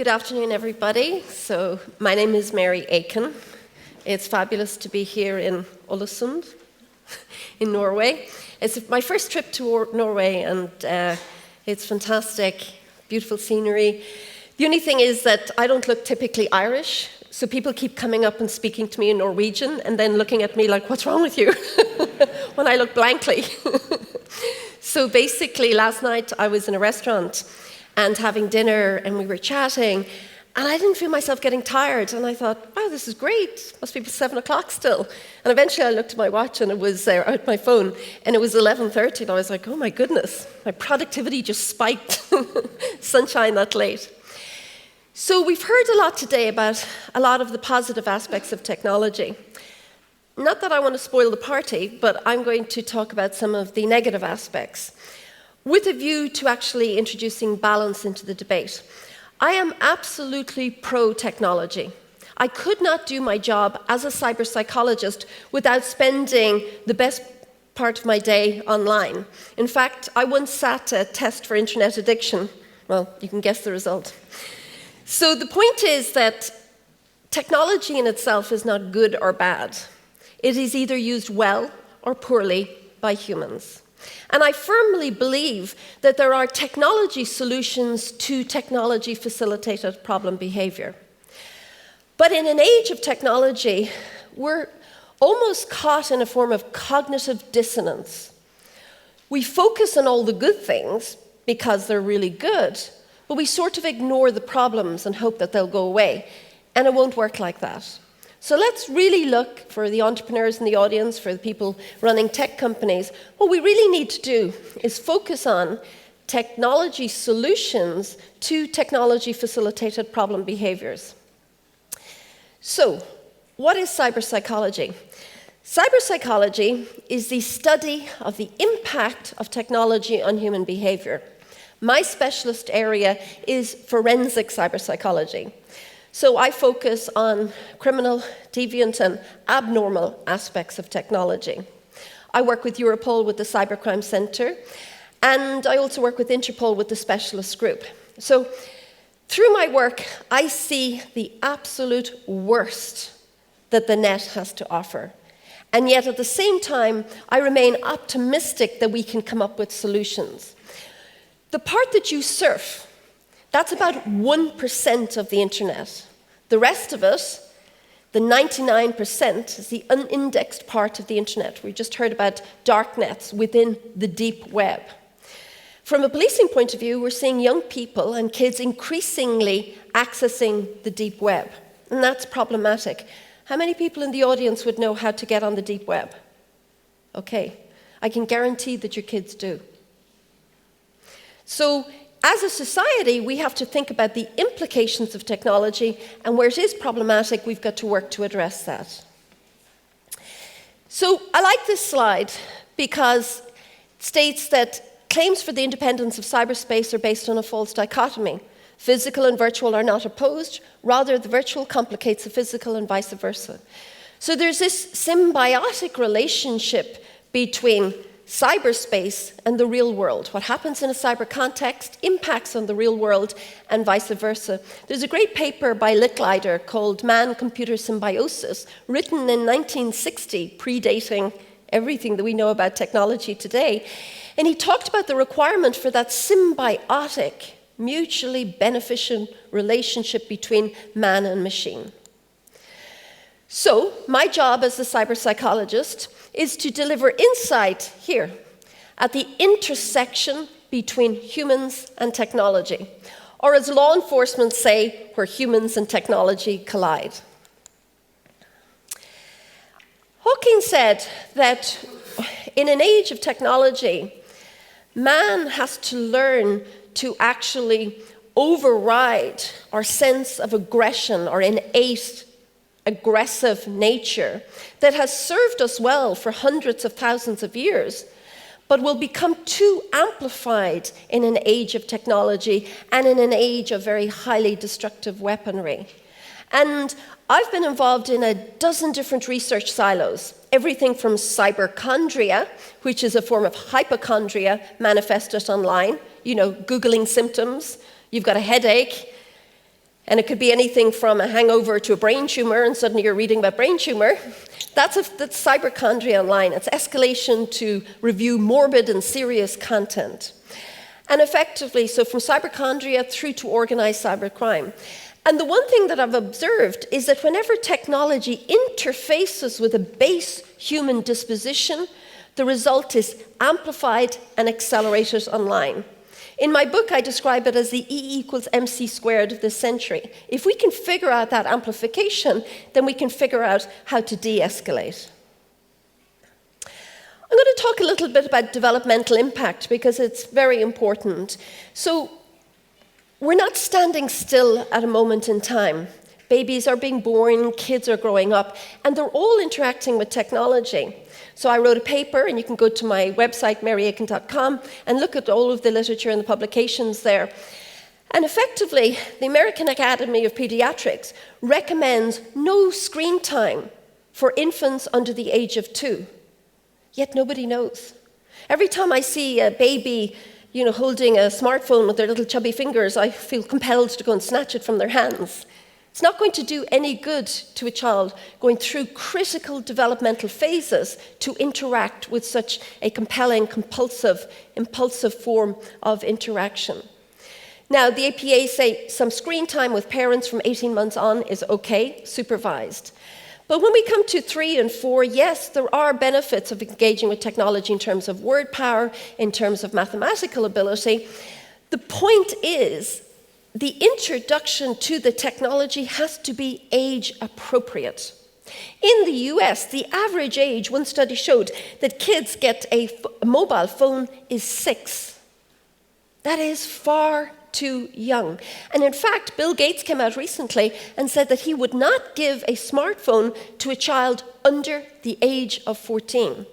Good afternoon, everybody. So my name is Mary Aiken. It's fabulous to be here in Ålesund, in Norway. It's my first trip to Norway, and it's fantastic, beautiful scenery. The only thing is that I don't look typically Irish, so people keep coming up and speaking to me in Norwegian and then looking at me like, what's wrong with you? When I look blankly. So basically, last night I was in a restaurant and having dinner, and we were chatting, and I didn't feel myself getting tired, and I thought, wow, this is great, must be 7 o'clock still. And eventually I looked at my watch, and it was out my phone, and it was 11:30, and I was like, oh my goodness, my productivity just spiked. Sunshine that late. So we've heard a lot today about a lot of the positive aspects of technology. Not that I want to spoil the party, but I'm going to talk about some of the negative aspects, with a view to actually introducing balance into the debate. I am absolutely pro-technology. I could not do my job as a cyber psychologist without spending the best part of my day online. In fact, I once sat a test for internet addiction. Well, you can guess the result. So the point is that technology in itself is not good or bad. It is either used well or poorly by humans. And I firmly believe that there are technology solutions to technology-facilitated problem behavior. But in an age of technology, we're almost caught in a form of cognitive dissonance. We focus on all the good things because they're really good, but we sort of ignore the problems and hope that they'll go away. And it won't work like that. So let's really look, for the entrepreneurs in the audience, for the people running tech companies, what we really need to do is focus on technology solutions to technology-facilitated problem behaviors. So, what is cyber psychology? Cyber psychology is the study of the impact of technology on human behavior. My specialist area is forensic cyber psychology. So I focus on criminal, deviant, and abnormal aspects of technology. I work with Europol with the Cybercrime Center, and I also work with Interpol with the specialist group. So through my work, I see the absolute worst that the net has to offer. And yet at the same time, I remain optimistic that we can come up with solutions. The part that you surf, that's about 1% of the internet. The rest of it, the 99%, is the unindexed part of the internet. We just heard about dark nets within the deep web. From a policing point of view, we're seeing young people and kids increasingly accessing the deep web, and that's problematic. How many people in the audience would know how to get on the deep web? Okay, I can guarantee that your kids do. So, as a society, we have to think about the implications of technology, and where it is problematic, we've got to work to address that. So I like this slide because it states that claims for the independence of cyberspace are based on a false dichotomy. Physical and virtual are not opposed, rather the virtual complicates the physical and vice versa. So there's this symbiotic relationship between cyberspace and the real world. What happens in a cyber context impacts on the real world and vice versa. There's a great paper by Licklider called Man-Computer Symbiosis, written in 1960, predating everything that we know about technology today. And he talked about the requirement for that symbiotic, mutually beneficial relationship between man and machine. So, my job as a cyber psychologist is to deliver insight here at the intersection between humans and technology, or as law enforcement say, where humans and technology collide. Hawking said that in an age of technology, man has to learn to actually override our sense of aggression, our innate aggressive nature that has served us well for hundreds of thousands of years, but will become too amplified in an age of technology and in an age of very highly destructive weaponry. And I've been involved in a dozen different research silos, everything from cyberchondria, which is a form of hypochondria manifested online, Googling symptoms, you've got a headache, And it could be anything from a hangover to a brain tumor, and suddenly you're reading about brain tumor. That's cyberchondria online. It's escalation to review morbid and serious content. And effectively, so from cyberchondria through to organized cybercrime. And the one thing that I've observed is that whenever technology interfaces with a base human disposition, the result is amplified and accelerated online. In my book, I describe it as the E equals MC squared of this century. If we can figure out that amplification, then we can figure out how to de-escalate. I'm going to talk a little bit about developmental impact because it's very important. So we're not standing still at a moment in time. Babies are being born, kids are growing up, and they're all interacting with technology. So I wrote a paper, and you can go to my website, maryaiken.com, and look at all of the literature and the publications there. And effectively, the American Academy of Pediatrics recommends no screen time for infants under the age of 2. Yet nobody knows. Every time I see a baby, holding a smartphone with their little chubby fingers, I feel compelled to go and snatch it from their hands. It's not going to do any good to a child going through critical developmental phases to interact with such a compelling, impulsive form of interaction. Now, the APA say some screen time with parents from 18 months on is okay, supervised. But when we come to 3 and 4, yes, there are benefits of engaging with technology in terms of word power, in terms of mathematical ability. The point is, the introduction to the technology has to be age appropriate. In the US, the average age, one study showed that kids get a mobile phone is 6. That is far too young. And in fact, Bill Gates came out recently and said that he would not give a smartphone to a child under the age of 14.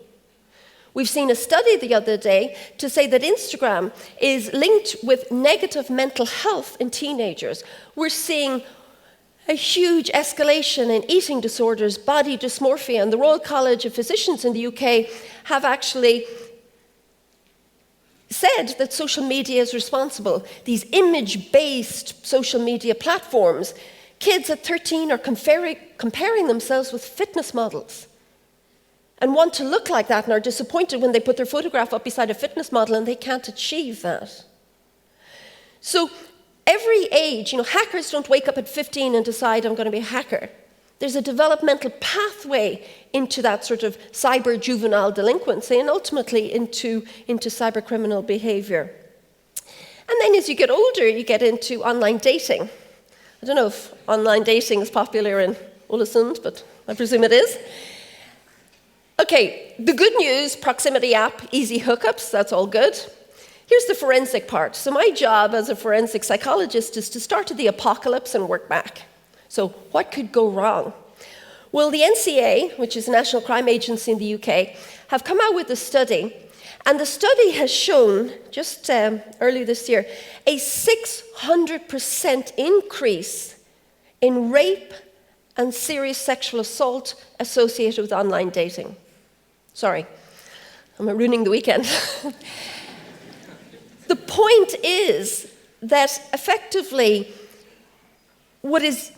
We've seen a study the other day to say that Instagram is linked with negative mental health in teenagers. We're seeing a huge escalation in eating disorders, body dysmorphia, and the Royal College of Physicians in the UK have actually said that social media is responsible. These image-based social media platforms, kids at 13 are comparing themselves with fitness models and want to look like that and are disappointed when they put their photograph up beside a fitness model and they can't achieve that. So every age, hackers don't wake up at 15 and decide I'm going to be a hacker. There's a developmental pathway into that sort of cyber juvenile delinquency and ultimately into cyber criminal behavior. And then as you get older, you get into online dating. I don't know if online dating is popular in Ålesund, but I presume it is. Okay, the good news, proximity app, easy hookups, that's all good. Here's the forensic part. So my job as a forensic psychologist is to start at the apocalypse and work back. So what could go wrong? Well, the NCA, which is the National Crime Agency in the UK, have come out with a study, and the study has shown, just early this year, a 600% increase in rape and serious sexual assault associated with online dating. Sorry, I'm ruining the weekend. The point is that effectively, what is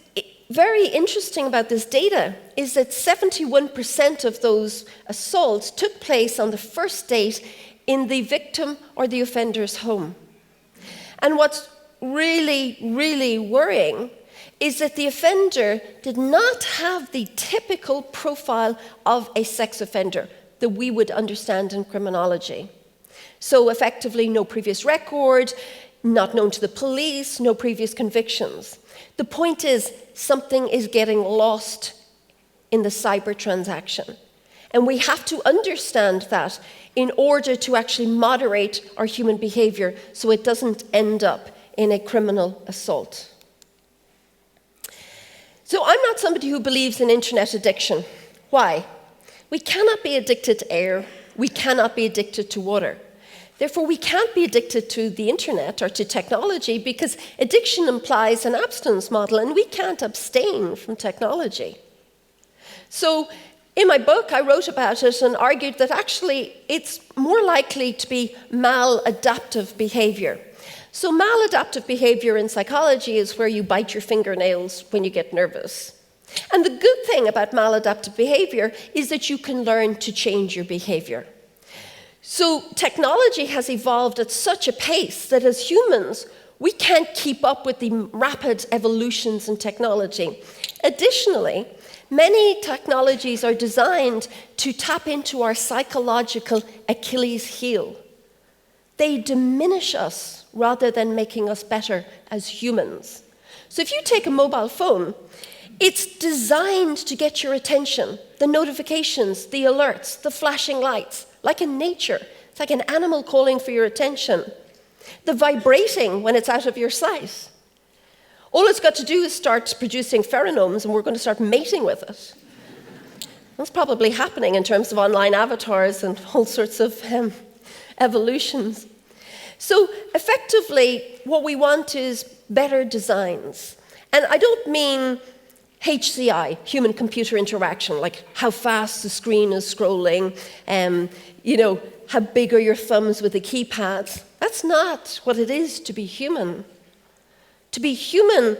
very interesting about this data is that 71% of those assaults took place on the first date in the victim or the offender's home. And what's really, really worrying is that the offender did not have the typical profile of a sex offender that we would understand in criminology. So effectively, no previous record, not known to the police, no previous convictions. The point is, something is getting lost in the cyber transaction. And we have to understand that in order to actually moderate our human behavior so it doesn't end up in a criminal assault. So I'm not somebody who believes in internet addiction. Why? We cannot be addicted to air. We cannot be addicted to water. Therefore, we can't be addicted to the internet or to technology because addiction implies an abstinence model, and we can't abstain from technology. So in my book, I wrote about it and argued that actually it's more likely to be maladaptive behavior. So maladaptive behavior in psychology is where you bite your fingernails when you get nervous. And the good thing about maladaptive behavior is that you can learn to change your behavior. So technology has evolved at such a pace that as humans, we can't keep up with the rapid evolutions in technology. Additionally, many technologies are designed to tap into our psychological Achilles heel. They diminish us rather than making us better as humans. So if you take a mobile phone, it's designed to get your attention. The notifications, the alerts, the flashing lights, like in nature. It's like an animal calling for your attention. The vibrating when it's out of your sight. All it's got to do is start producing pheromones and we're going to start mating with it. That's probably happening in terms of online avatars and all sorts of evolutions. So effectively, what we want is better designs. And I don't mean HCI, human-computer interaction, like how fast the screen is scrolling, how big are your thumbs with the keypads. That's not what it is to be human. To be human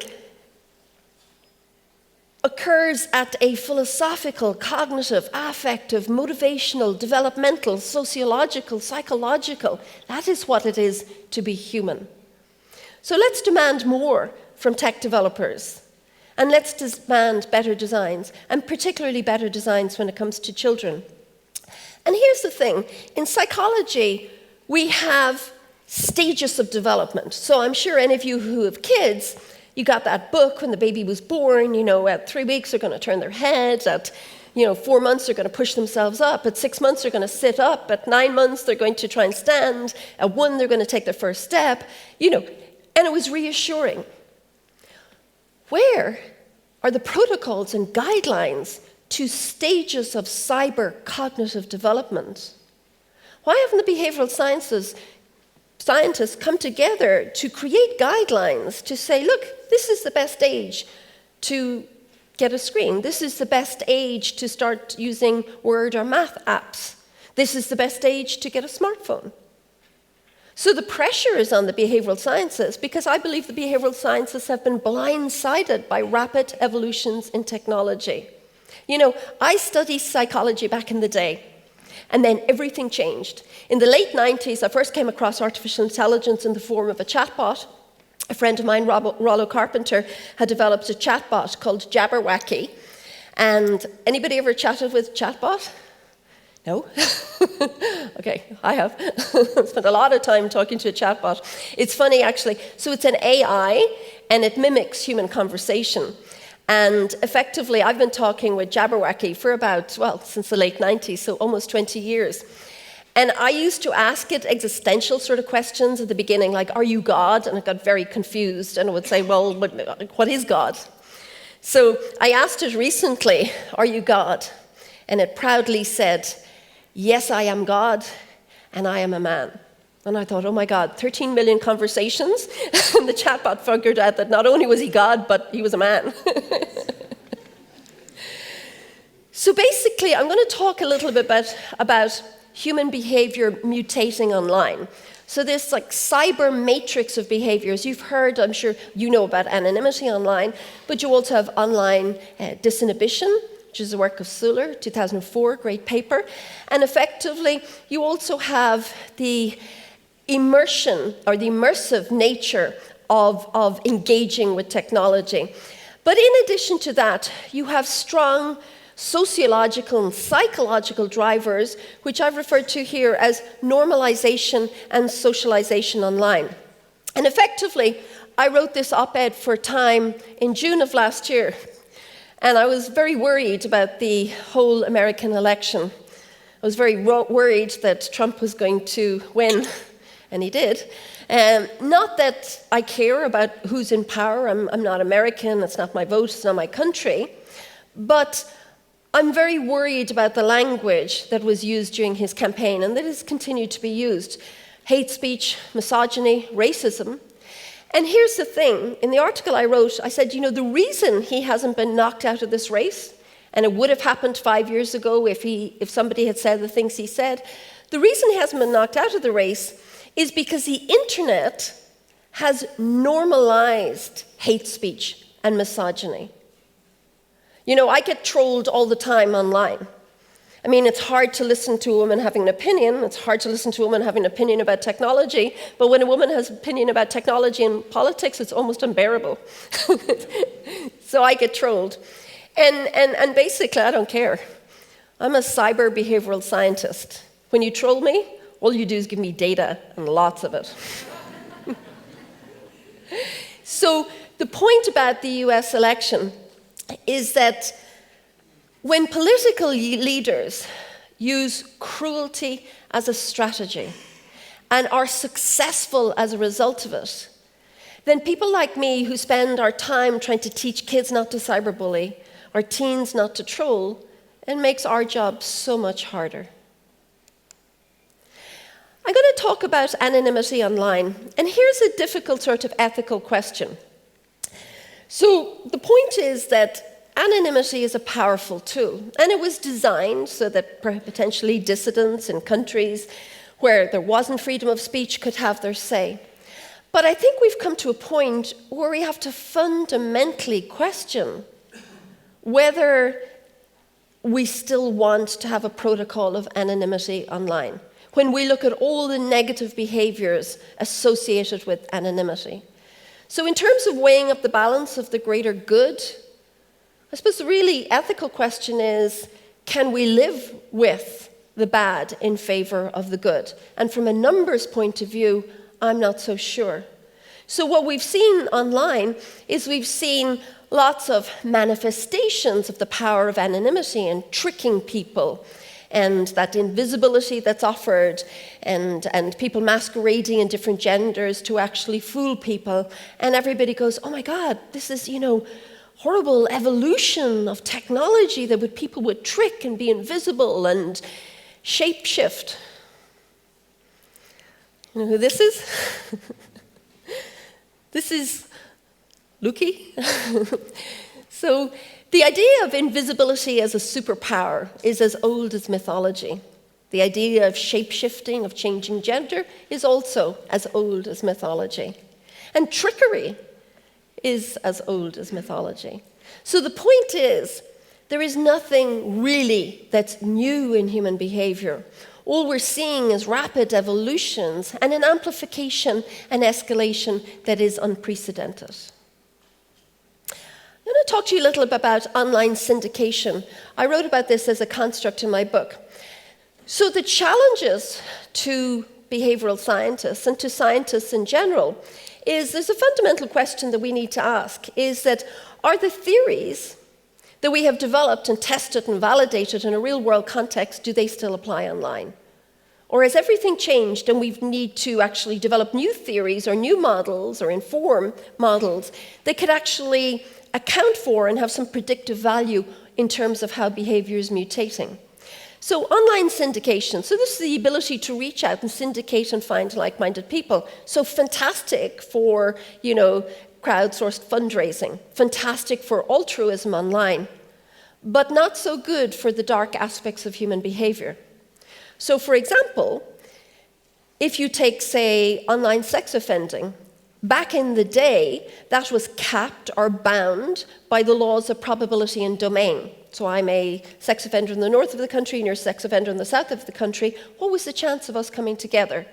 occurs at a philosophical, cognitive, affective, motivational, developmental, sociological, psychological. That is what it is to be human. So let's demand more from tech developers. And let's demand better designs, and particularly better designs when it comes to children. And here's the thing. In psychology, we have stages of development. So I'm sure any of you who have kids, you got that book when the baby was born, at 3 weeks they're going to turn their heads, at 4 months they're going to push themselves up, at 6 months they're going to sit up, at 9 months they're going to try and stand, at 1 they're going to take their first step, and it was reassuring. Where are the protocols and guidelines to stages of cyber-cognitive development? Why haven't the behavioral scientists come together to create guidelines to say, look, this is the best age to get a screen. This is the best age to start using Word or math apps. This is the best age to get a smartphone. So the pressure is on the behavioral sciences because I believe the behavioral sciences have been blindsided by rapid evolutions in technology. I studied psychology back in the day, and then everything changed. In the late 90s, I first came across artificial intelligence in the form of a chatbot. A friend of mine, Rollo Carpenter, had developed a chatbot called Jabberwacky. And anybody ever chatted with chatbot? No? Okay, I have. Spent a lot of time talking to a chatbot. It's funny, actually. So it's an AI, and it mimics human conversation. And effectively, I've been talking with Jabberwacky for since the late 90s, so almost 20 years. And I used to ask it existential sort of questions at the beginning, like, are you God? And it got very confused, and it would say, well, what is God? So I asked it recently, are you God? And it proudly said, yes, I am God, and I am a man. And I thought, oh my God, 13 million conversations? And the chatbot figured out that not only was he God, but he was a man. So basically, I'm going to talk a little bit about human behavior mutating online. So this cyber matrix of behaviors. You've heard, I'm sure you know about anonymity online, but you also have online disinhibition, which is the work of Suller, 2004, great paper. And effectively, you also have the immersion or the immersive nature of engaging with technology. But in addition to that, you have strong sociological and psychological drivers, which I've referred to here as normalization and socialization online. And effectively, I wrote this op-ed for Time in June of last year, and I was very worried about the whole American election. I was very worried that Trump was going to win, and he did. Not that I care about who's in power. I'm not American. It's not my vote. It's not my country. But I'm very worried about the language that was used during his campaign and that has continued to be used. Hate speech, misogyny, racism. And here's the thing. In the article I wrote, I said, the reason he hasn't been knocked out of this race, and it would have happened 5 years ago if somebody had said the things he said, the reason he hasn't been knocked out of the race is because the internet has normalized hate speech and misogyny. You know, I get trolled all the time online. I mean, it's hard to listen to a woman having an opinion. It's hard to listen to a woman having an opinion about technology. But when a woman has an opinion about technology and politics, it's almost unbearable. So I get trolled. And basically, I don't care. I'm a cyber behavioral scientist. When you troll me, all you do is give me data, and lots of it. So the point about the US election is that when political leaders use cruelty as a strategy and are successful as a result of it, then people like me who spend our time trying to teach kids not to cyberbully, our teens not to troll, it makes our job so much harder. I'm going to talk about anonymity online, and here's a difficult sort of ethical question. So the point is that anonymity is a powerful tool, and it was designed so that potentially dissidents in countries where there wasn't freedom of speech could have their say. But I think we've come to a point where we have to fundamentally question whether we still want to have a protocol of anonymity online, when we look at all the negative behaviors associated with anonymity. So in terms of weighing up the balance of the greater good, I suppose the really ethical question is, can we live with the bad in favor of the good? And from a numbers point of view, I'm not so sure. So what we've seen online is we've seen lots of manifestations of the power of anonymity and tricking people, and that invisibility that's offered, and people masquerading in different genders to actually fool people. And everybody goes, oh my God, this is, horrible evolution of technology that people would trick and be invisible and shapeshift. You know who this is? This is Luki. So the idea of invisibility as a superpower is as old as mythology. The idea of shapeshifting, of changing gender, is also as old as mythology. And trickery is as old as mythology. So the point is, there is nothing really that's new in human behavior. All we're seeing is rapid evolutions and an amplification and escalation that is unprecedented. I'm going to talk to you a little bit about online syndication. I wrote about this as a construct in my book. So the challenges to behavioral scientists and to scientists in general is there's a fundamental question that we need to ask, is that are the theories that we have developed and tested and validated in a real-world context, do they still apply online? Or has everything changed and we need to actually develop new theories or new models or inform models that could actually account for and have some predictive value in terms of how behavior is mutating? So online syndication, so this is the ability to reach out and syndicate and find like-minded people. So fantastic for, crowdsourced fundraising, fantastic for altruism online, but not so good for the dark aspects of human behavior. So for example, if you take, say, online sex offending, back in the day, that was capped or bound by the laws of probability and domain. So I'm a sex offender in the north of the country and you're a sex offender in the south of the country. What was the chance of us coming together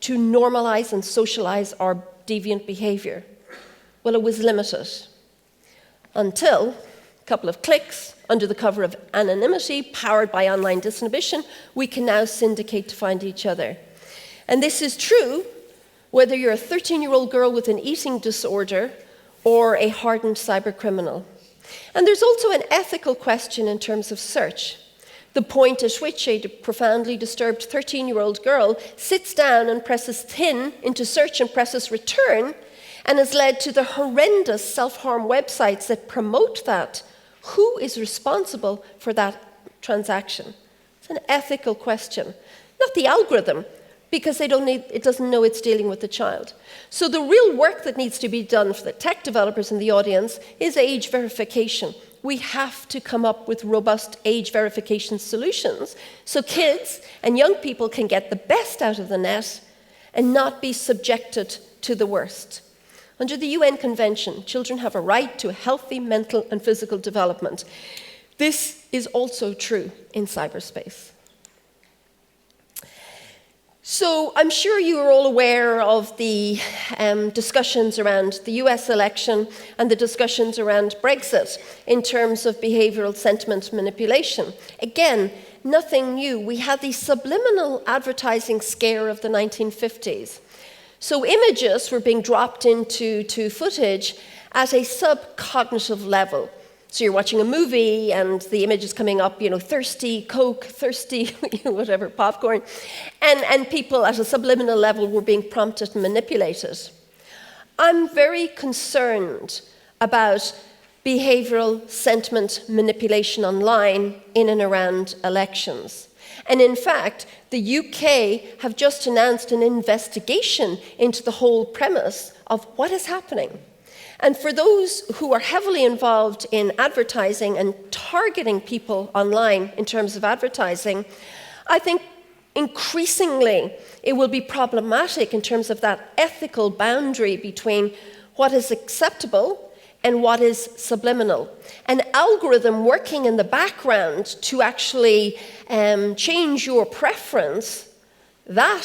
to normalize and socialize our deviant behavior? Well, it was limited. Until a couple of clicks, under the cover of anonymity, powered by online disinhibition, we can now syndicate to find each other. And this is true whether you're a 13-year-old girl with an eating disorder or a hardened cybercriminal. And there's also an ethical question in terms of search. The point at which a profoundly disturbed 13-year-old girl sits down and presses thin into search and presses return and has led to the horrendous self-harm websites that promote that. Who is responsible for that transaction? It's an ethical question. Not the algorithm, because it doesn't know it's dealing with the child. So the real work that needs to be done for the tech developers in the audience is age verification. We have to come up with robust age verification solutions so kids and young people can get the best out of the net and not be subjected to the worst. Under the UN Convention, children have a right to a healthy mental and physical development. This is also true in cyberspace. So I'm sure you are all aware of the discussions around the US election and the discussions around Brexit in terms of behavioural sentiment manipulation. Again, nothing new. We had the subliminal advertising scare of the 1950s. So images were being dropped into footage at a subcognitive level. So you're watching a movie and the image is coming up, thirsty Coke, thirsty, whatever, popcorn. And people at a subliminal level were being prompted and manipulated. I'm very concerned about behavioural sentiment manipulation online in and around elections. And in fact, the UK have just announced an investigation into the whole premise of what is happening. And for those who are heavily involved in advertising and targeting people online in terms of advertising, I think increasingly it will be problematic in terms of that ethical boundary between what is acceptable and what is subliminal. An algorithm working in the background to actually change your preference, that,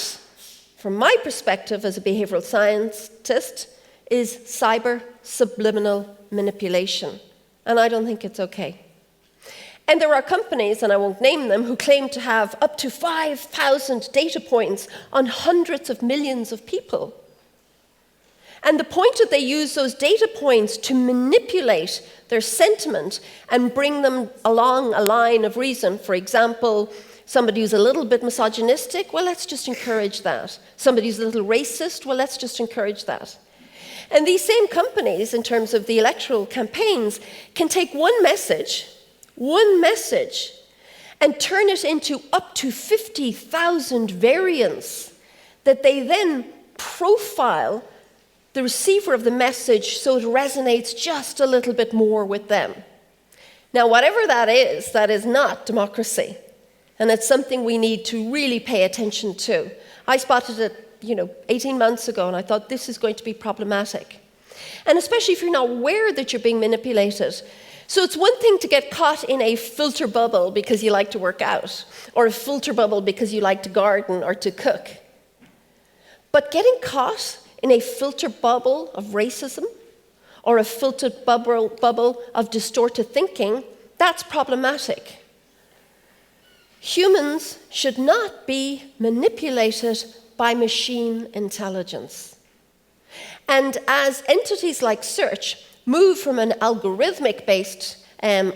from my perspective as a behavioral scientist, is cyber subliminal manipulation. And I don't think it's okay. And there are companies, and I won't name them, who claim to have up to 5,000 data points on hundreds of millions of people. And the point that they use those data points to manipulate their sentiment and bring them along a line of reason. For example, somebody who's a little bit misogynistic, well, let's just encourage that. Somebody who's a little racist, well, let's just encourage that. And these same companies, in terms of the electoral campaigns, can take one message, and turn it into up to 50,000 variants that they then profile the receiver of the message so it resonates just a little bit more with them. Now, whatever that is not democracy. And it's something we need to really pay attention to. I spotted it 18 months ago, and I thought this is going to be problematic. And especially if you're not aware that you're being manipulated. So it's one thing to get caught in a filter bubble because you like to work out, or a filter bubble because you like to garden or to cook. But getting caught in a filter bubble of racism, or a filtered bubble of distorted thinking, that's problematic. Humans should not be manipulated by machine intelligence. And as entities like search move from an algorithmic-based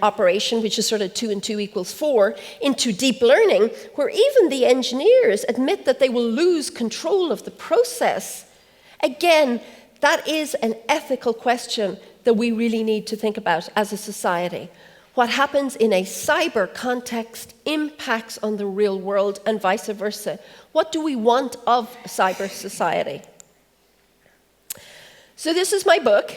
operation, which is sort of 2 and 2 equals 4, into deep learning, where even the engineers admit that they will lose control of the process, again, that is an ethical question that we really need to think about as a society. What happens in a cyber context impacts on the real world and vice versa. What do we want of cyber society? So this is my book.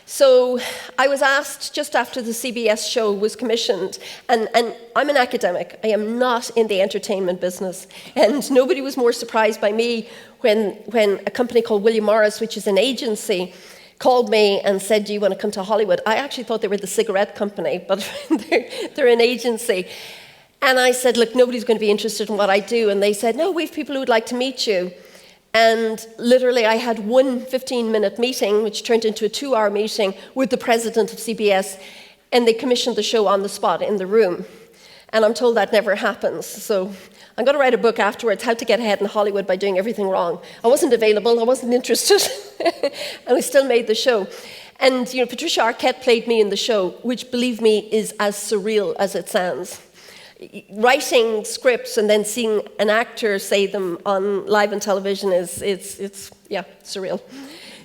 So I was asked just after the CBS show was commissioned, and I'm an academic. I am not in the entertainment business. And nobody was more surprised by me when a company called William Morris, which is an agency, called me and said, do you want to come to Hollywood? I actually thought they were the cigarette company, but they're an agency. And I said, look, nobody's going to be interested in what I do. And they said, no, we have people who would like to meet you. And literally, I had one 15-minute meeting, which turned into a 2-hour meeting with the president of CBS, and they commissioned the show on the spot in the room. And I'm told that never happens. So I'm going to write a book afterwards, How to Get Ahead in Hollywood by Doing Everything Wrong. I wasn't available, I wasn't interested, and we still made the show. And Patricia Arquette played me in the show, which, believe me, is as surreal as it sounds. Writing scripts and then seeing an actor say them on live on television it's surreal.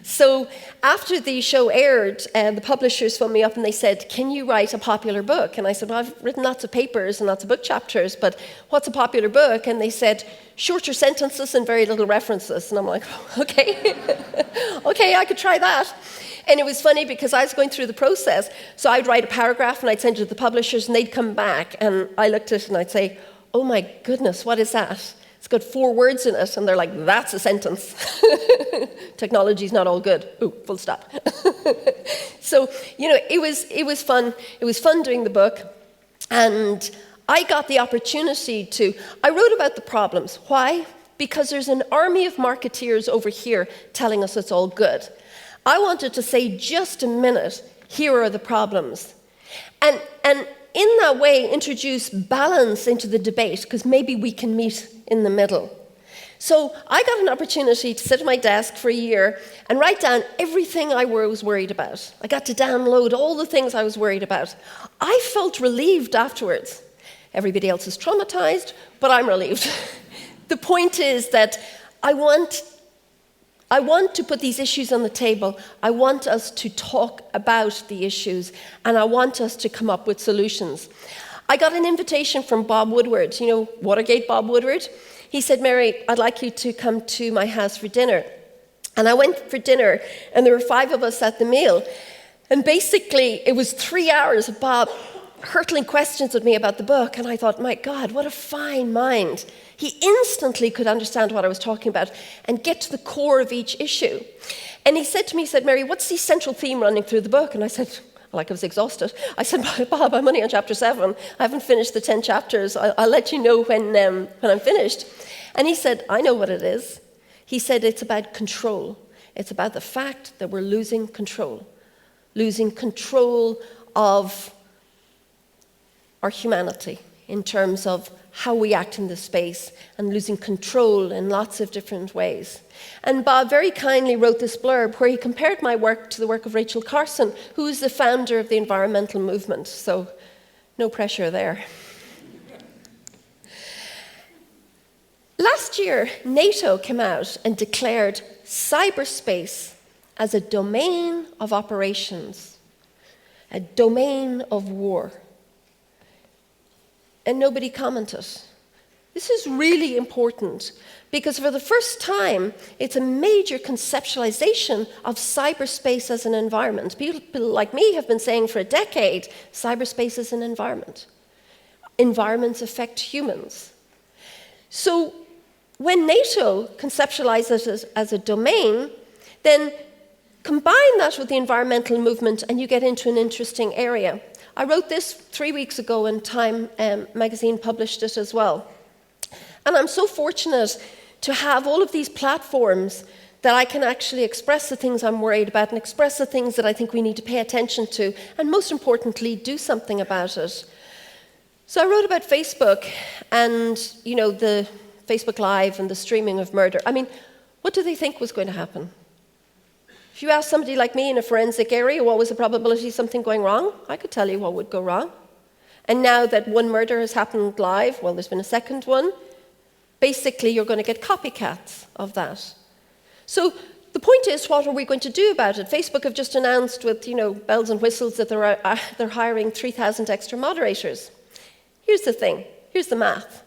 So after the show aired, the publishers phoned me up and they said, can you write a popular book? And I said, well, I've written lots of papers and lots of book chapters, but what's a popular book? And they said, shorter sentences and very little references. And I'm like, okay, okay, I could try that. And it was funny because I was going through the process. So I'd write a paragraph and I'd send it to the publishers and they'd come back and I looked at it and I'd say, oh my goodness, what is that? It's got 4 words in it, and they're like, that's a sentence. Technology's not all good. Ooh, full stop. So, it was fun. It was fun doing the book. And I got the opportunity I wrote about the problems. Why? Because there's an army of marketeers over here telling us it's all good. I wanted to say, just a minute, here are the problems. And in that way, introduce balance into the debate, because maybe we can meet in the middle. So I got an opportunity to sit at my desk for a year and write down everything I was worried about. I got to download all the things I was worried about. I felt relieved afterwards. Everybody else is traumatized, but I'm relieved. The point is that I want to put these issues on the table. I want us to talk about the issues, and I want us to come up with solutions. I got an invitation from Bob Woodward, Watergate Bob Woodward. He said, Mary, I'd like you to come to my house for dinner. And I went for dinner, and there were 5 of us at the meal. And basically, it was 3 hours of Bob hurtling questions at me about the book, and I thought, my God, what a fine mind. He instantly could understand what I was talking about and get to the core of each issue. And he said to me, Mary, what's the central theme running through the book? And I said, like I was exhausted. I said, Bob, I'm only on chapter 7. I haven't finished the 10 chapters. I'll let you know when I'm finished. And he said, I know what it is. He said, it's about control. It's about the fact that we're losing control of our humanity in terms of how we act in this space, and losing control in lots of different ways. And Bob very kindly wrote this blurb where he compared my work to the work of Rachel Carson, who is the founder of the environmental movement. So no pressure there. Last year, NATO came out and declared cyberspace as a domain of operations, a domain of war. And nobody commented. This is really important because for the first time, it's a major conceptualization of cyberspace as an environment. People like me have been saying for a decade, cyberspace is an environment. Environments affect humans. So when NATO conceptualizes it as a domain, then combine that with the environmental movement and you get into an interesting area. I wrote this 3 weeks ago, and Time magazine published it as well. And I'm so fortunate to have all of these platforms that I can actually express the things I'm worried about and express the things that I think we need to pay attention to, and most importantly, do something about it. So I wrote about Facebook and, the Facebook Live and the streaming of murder. I mean, what do they think was going to happen? If you ask somebody like me in a forensic area what was the probability of something going wrong, I could tell you what would go wrong. And now that one murder has happened live, well, there's been a second one, basically you're going to get copycats of that. So the point is, what are we going to do about it? Facebook have just announced with, bells and whistles that they're hiring 3,000 extra moderators. Here's the thing. Here's the math.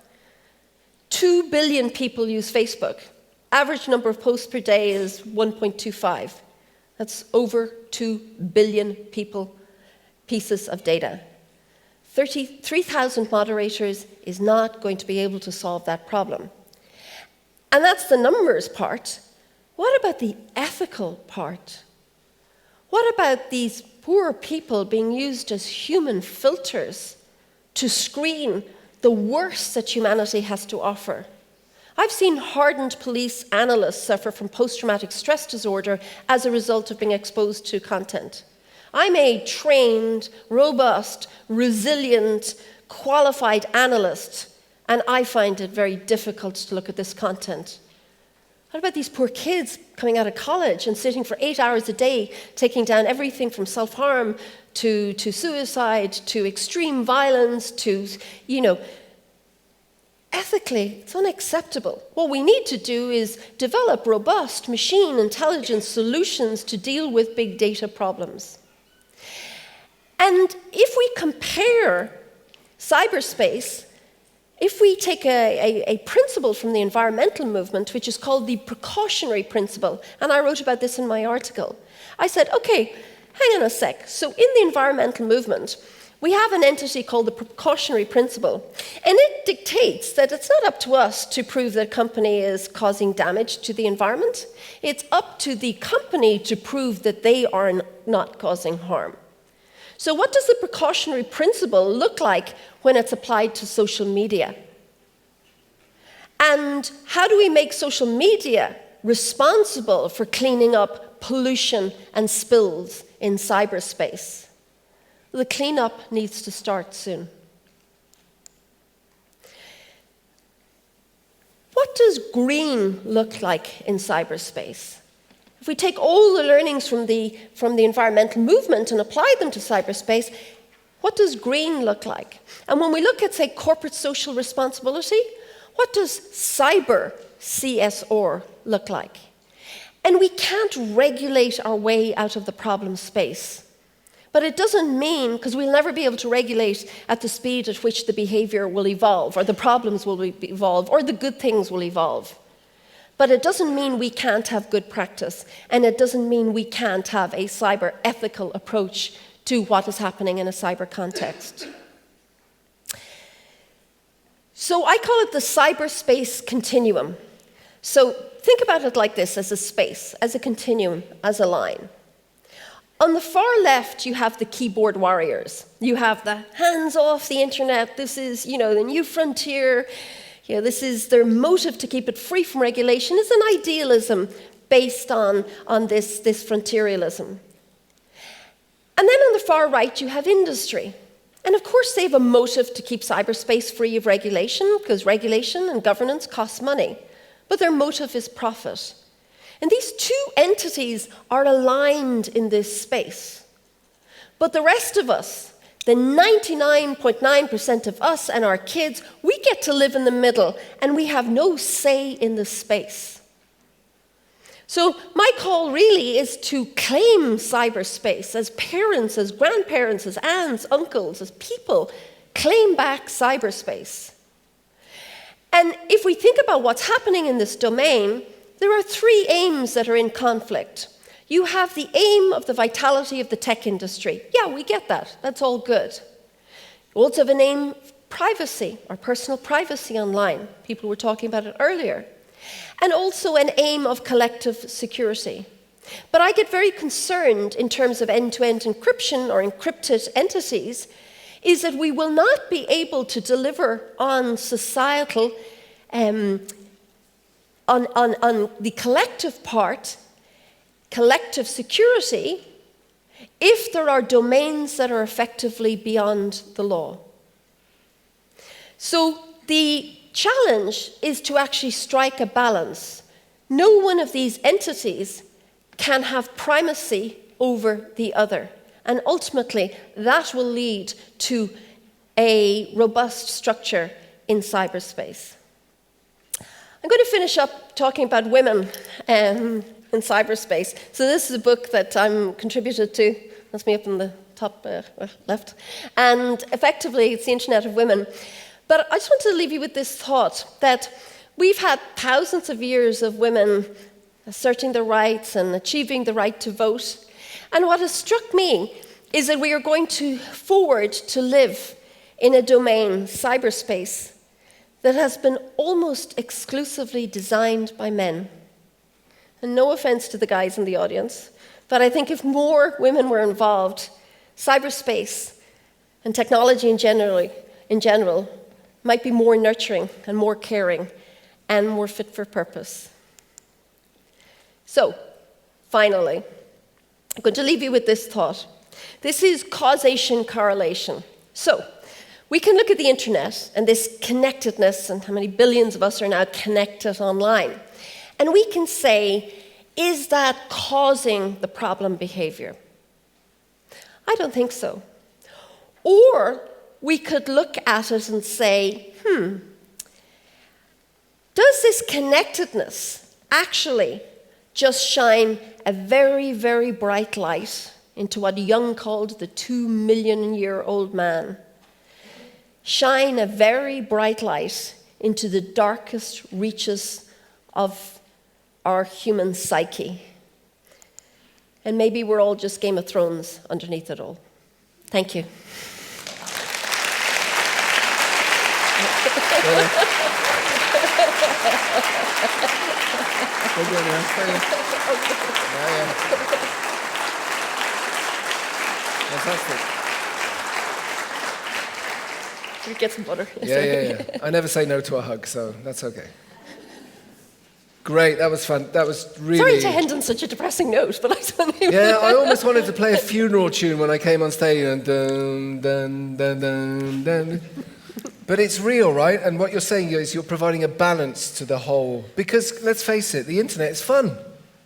2 billion people use Facebook. Average number of posts per day is 1.25. That's over 2 billion pieces of data. 3,000 moderators is not going to be able to solve that problem. And that's the numbers part. What about the ethical part? What about these poor people being used as human filters to screen the worst that humanity has to offer? I've seen hardened police analysts suffer from post-traumatic stress disorder as a result of being exposed to content. I'm a trained, robust, resilient, qualified analyst, and I find it very difficult to look at this content. What about these poor kids coming out of college and sitting for 8 hours a day, taking down everything from self-harm to suicide, to extreme violence, to, ethically, it's unacceptable. What we need to do is develop robust machine intelligence solutions to deal with big data problems. And if we compare cyberspace, if we take a principle from the environmental movement, which is called the Precautionary Principle, and I wrote about this in my article, I said, okay, hang on a sec. So in the environmental movement, we have an entity called the Precautionary Principle, and it dictates indicates that it's not up to us to prove that a company is causing damage to the environment. It's up to the company to prove that they are not causing harm. So what does the precautionary principle look like when it's applied to social media? And how do we make social media responsible for cleaning up pollution and spills in cyberspace? The cleanup needs to start soon. What does green look like in cyberspace? If we take all the learnings from the environmental movement and apply them to cyberspace, what does green look like? And when we look at, say, corporate social responsibility, what does cyber CSR look like? And we can't regulate our way out of the problem space. But it doesn't mean, because we'll never be able to regulate at the speed at which the behavior will evolve, or the problems will evolve, or the good things will evolve. But it doesn't mean we can't have good practice, and it doesn't mean we can't have a cyber ethical approach to what is happening in a cyber context. So I call it the Cyberspace Continuum. So think about it like this, as a space, as a continuum, as a line. On the far left, you have the keyboard warriors. You have the hands off the internet. This is, the new frontier. This is their motive to keep it free from regulation. It's an idealism based on this frontieralism. And then on the far right, you have industry. And of course, they have a motive to keep cyberspace free of regulation, because regulation and governance costs money. But their motive is profit. And these two entities are aligned in this space. But the rest of us, the 99.9% of us and our kids, we get to live in the middle, and we have no say in the space. So my call really is to claim cyberspace as parents, as grandparents, as aunts, uncles, as people, claim back cyberspace. And if we think about what's happening in this domain, there are three aims that are in conflict. You have the aim of the vitality of the tech industry. Yeah, we get that. That's all good. You also have an aim of privacy, or personal privacy online. People were talking about it earlier. And also an aim of collective security. But I get very concerned in terms of end-to-end encryption or encrypted entities, is that we will not be able to deliver on societal on the collective part, collective security, if there are domains that are effectively beyond the law. So the challenge is to actually strike a balance. No one of these entities can have primacy over the other. And ultimately, that will lead to a robust structure in cyberspace. I'm going to finish up talking about women in cyberspace. So this is a book that I'm contributed to. That's me up in the top left. And effectively, it's the Internet of Women. But I just want to leave you with this thought that we've had thousands of years of women asserting their rights and achieving the right to vote. And what has struck me is that we are going forward to live in a domain, cyberspace, that has been almost exclusively designed by men. And no offense to the guys in the audience, but I think if more women were involved, cyberspace and technology in general might be more nurturing and more caring and more fit for purpose. So, finally, I'm going to leave you with this thought. This is causation correlation. So, we can look at the internet and this connectedness and how many billions of us are now connected online. And we can say, is that causing the problem behavior? I don't think so. Or we could look at it and say, does this connectedness actually just shine a very, very bright light into what Jung called the 2-million-year-old man? Shine a very bright light into the darkest reaches of our human psyche. And maybe we're all just Game of Thrones underneath it all. Thank you. Fantastic. You get some butter. Yeah. I never say no to a hug, so that's okay. Great, that was fun. That was really... Sorry to end on such a depressing note, but I don't know. Yeah, I almost wanted to play a funeral tune when I came on stage. And dun, dun, dun, dun, dun. But it's real, right? And what you're saying is you're providing a balance to the whole... Because, let's face it, the internet is fun.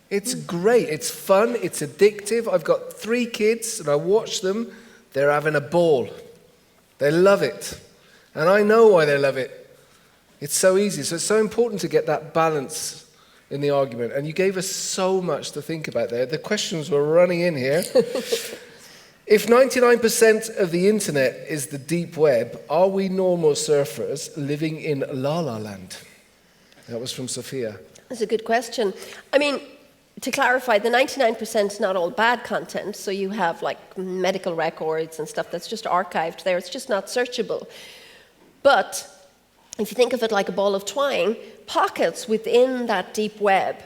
It's great. It's fun. It's addictive. I've got 3 kids, and I watch them. They're having a ball. They love it. And I know why they love it. It's so easy. So it's so important to get that balance in the argument. And you gave us so much to think about there. The questions were running in here. If 99% of the internet is the deep web, are we normal surfers living in La La Land? That was from Sophia. That's a good question. I mean, to clarify, the 99% is not all bad content. So you have like medical records and stuff that's just archived there. It's just not searchable. But if you think of it like a ball of twine, pockets within that deep web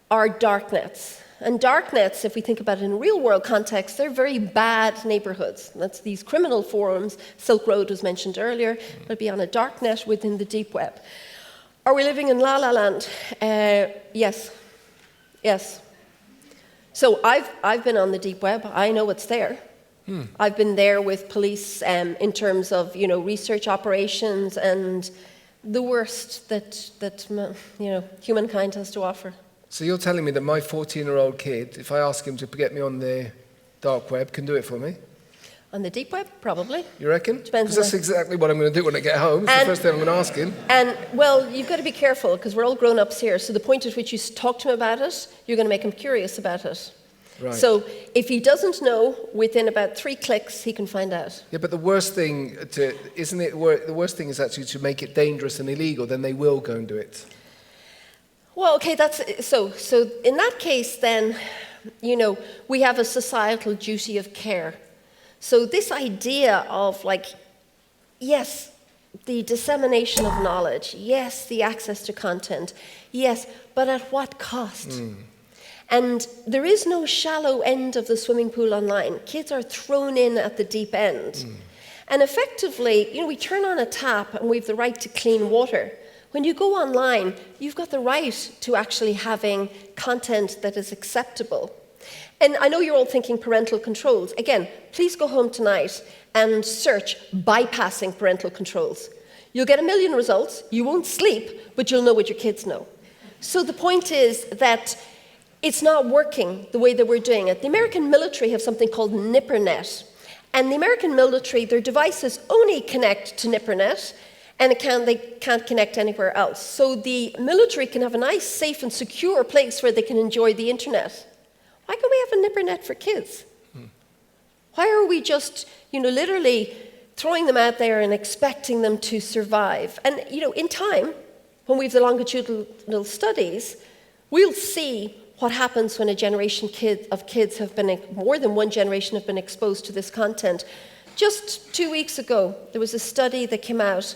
are darknets. And darknets, if we think about it in real-world context, they're very bad neighborhoods. That's these criminal forums. Silk Road was mentioned earlier. It'll be on a darknet within the deep web. Are we living in La La Land? Yes. So I've been on the deep web. I know it's there. I've been there with police in terms of research operations and the worst that humankind has to offer. So you're telling me that my 14-year-old kid, if I ask him to get me on the dark web, can do it for me? On the deep web, probably. You reckon? Depends. Because that's exactly what I'm going to do when I get home. It's the first thing I'm going to ask him. And, well, you've got to be careful, because we're all grown-ups here. So the point at which you talk to him about it, you're going to make him curious about it. Right. So if he doesn't know, within about 3 clicks, he can find out. Yeah, but the worst thing, the worst thing is actually to make it dangerous and illegal, then they will go and do it. Well, okay, so in that case, then, we have a societal duty of care. So this idea of, yes, the dissemination of knowledge, yes, the access to content, yes, but at what cost? And there is no shallow end of the swimming pool online. Kids are thrown in at the deep end. And effectively, we turn on a tap and we have the right to clean water. When you go online, you've got the right to actually having content that is acceptable. And I know you're all thinking parental controls. Again, please go home tonight and search bypassing parental controls. You'll get 1 million results. You won't sleep, but you'll know what your kids know. So the point is that it's not working the way that we're doing it. The American military have something called NIPRNet. And the American military, their devices only connect to NIPRNet, and they can't connect anywhere else. So the military can have a nice, safe, and secure place where they can enjoy the internet. Why can't we have a NIPRNet for kids? Why are we just, literally throwing them out there and expecting them to survive? And, in time, when we have the longitudinal studies, we'll see what happens when a generation of kids have been, more than one generation have been exposed to this content. Just 2 weeks ago, there was a study that came out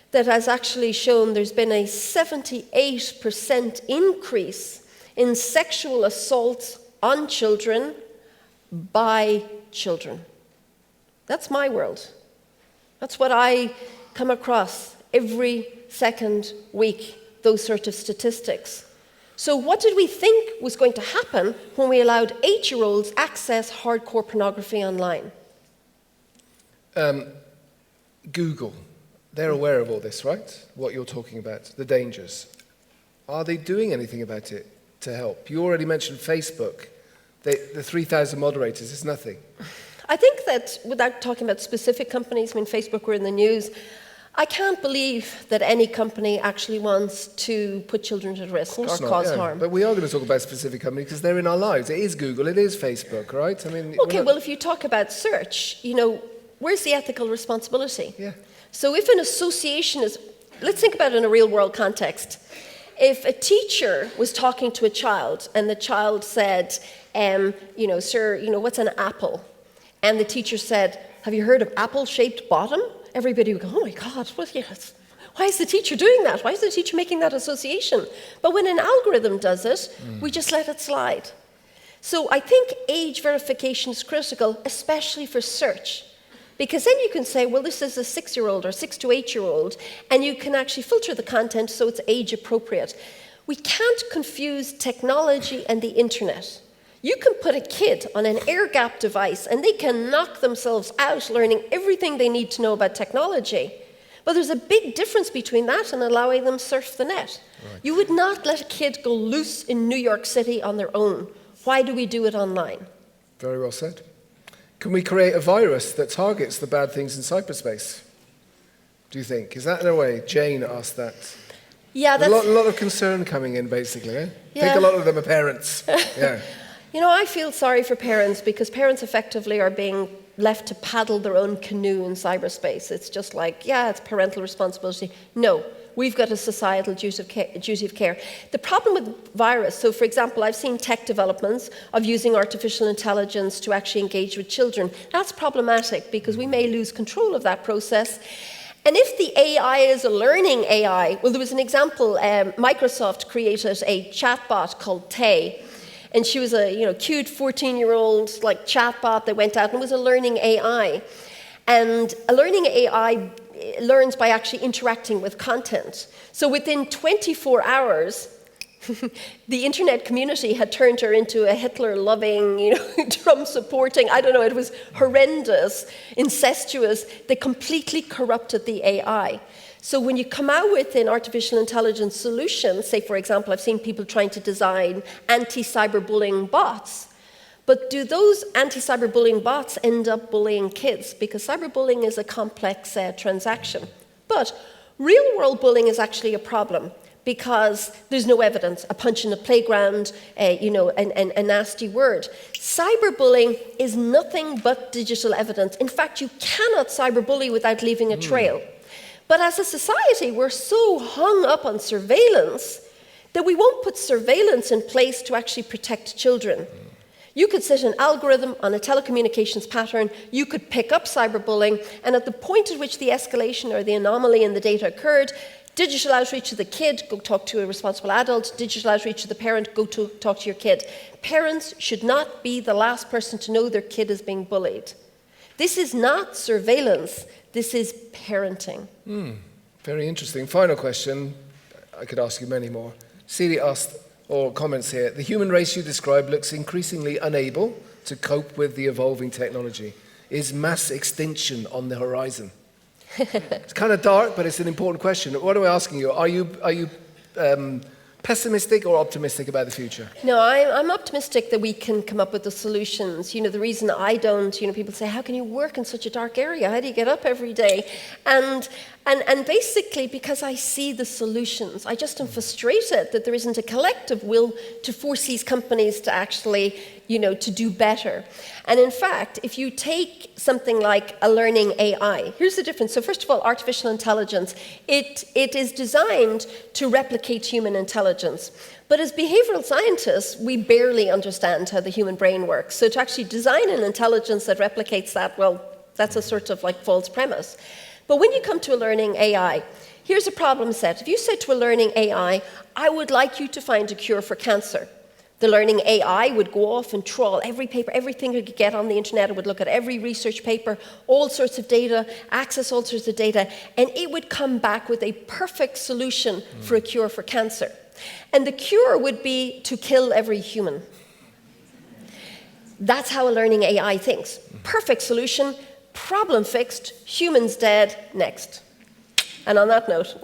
that has actually shown there's been a 78% increase in sexual assaults on children by children. That's my world. That's what I come across every second week, those sort of statistics. So what did we think was going to happen when we allowed 8-year-olds access hardcore pornography online? Google, they're aware of all this, right? What you're talking about, the dangers. Are they doing anything about it to help? You already mentioned Facebook. The 3,000 moderators is nothing. I think that, without talking about specific companies, Facebook were in the news, I can't believe that any company actually wants to put children at risk or cause harm. But we are going to talk about specific companies because they're in our lives. It is Google, it is Facebook, right? Okay, well, if you talk about search, where's the ethical responsibility? Yeah. So if an association is, let's think about it in a real-world context. If a teacher was talking to a child and the child said, sir, what's an apple? And the teacher said, have you heard of apple-shaped bottom? Everybody would go, oh my God, Why is the teacher doing that? Why is the teacher making that association? But when an algorithm does it, we just let it slide. So I think age verification is critical, especially for search. Because then you can say, well, this is a 6-year-old or 6 to 8-year-old, and you can actually filter the content so it's age appropriate. We can't confuse technology and the internet. You can put a kid on an air-gapped device, and they can knock themselves out learning everything they need to know about technology. But there's a big difference between that and allowing them surf the net. Right. You would not let a kid go loose in New York City on their own. Why do we do it online? Very well said. Can we create a virus that targets the bad things in cyberspace? Do you think? Is that in a way? Jane asked that. Yeah, that's... A lot of concern coming in, basically. Eh? Yeah. I think a lot of them are parents. Yeah. You know, I feel sorry for parents because parents effectively are being left to paddle their own canoe in cyberspace. It's just like, yeah, it's parental responsibility. No, we've got a societal duty of care. The problem with virus, so for example, I've seen tech developments of using artificial intelligence to actually engage with children. That's problematic because we may lose control of that process. And if the AI is a learning AI, well, there was an example, Microsoft created a chatbot called Tay. And she was a cute 14-year-old like chatbot that went out and was a learning AI. And a learning AI learns by actually interacting with content. So within 24 hours, the internet community had turned her into a Hitler-loving, Trump-supporting, I don't know, it was horrendous, incestuous. They completely corrupted the AI. So when you come out with an artificial intelligence solution, say, for example, I've seen people trying to design anti-cyberbullying bots, but do those anti-cyberbullying bots end up bullying kids? Because cyberbullying is a complex transaction. But real-world bullying is actually a problem because there's no evidence, a punch in the playground, a nasty word. Cyberbullying is nothing but digital evidence. In fact, you cannot cyberbully without leaving a trail. But as a society, we're so hung up on surveillance that we won't put surveillance in place to actually protect children. You could set an algorithm on a telecommunications pattern, you could pick up cyberbullying, and at the point at which the escalation or the anomaly in the data occurred, digital outreach to the kid, go talk to a responsible adult, digital outreach to the parent, go to talk to your kid. Parents should not be the last person to know their kid is being bullied. This is not surveillance. This is parenting. Very interesting. Final question. I could ask you many more. Celie asked, or comments here, the human race you describe looks increasingly unable to cope with the evolving technology. Is mass extinction on the horizon? It's kind of dark, but it's an important question. What am I asking you? Are you pessimistic or optimistic about the future? No, I'm optimistic that we can come up with the solutions. The reason I don't, people say, how can you work in such a dark area? How do you get up every day? And basically because I see the solutions. I just am frustrated that there isn't a collective will to force these companies to actually, to do better. And in fact, if you take something like a learning AI, here's the difference. So first of all, artificial intelligence, it is designed to replicate human intelligence. But as behavioral scientists, we barely understand how the human brain works. So to actually design an intelligence that replicates that, well, that's a sort of like false premise. But when you come to a learning AI, here's a problem set. If you said to a learning AI, I would like you to find a cure for cancer, the learning AI would go off and trawl every paper, everything it could get on the internet. It would look at every research paper, all sorts of data, access all sorts of data, and it would come back with a perfect solution for a cure for cancer. And the cure would be to kill every human. That's how a learning AI thinks. Perfect solution, problem fixed, humans dead, next. And on that note.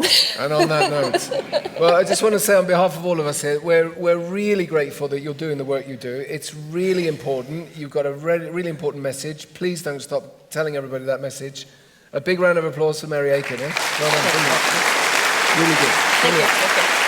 Well, I just want to say on behalf of all of us here, we're really grateful that you're doing the work you do. It's really important. You've got a really important message. Please don't stop telling everybody that message. A big round of applause for Mary Aiken. Eh? Well done. Really good. Thank you.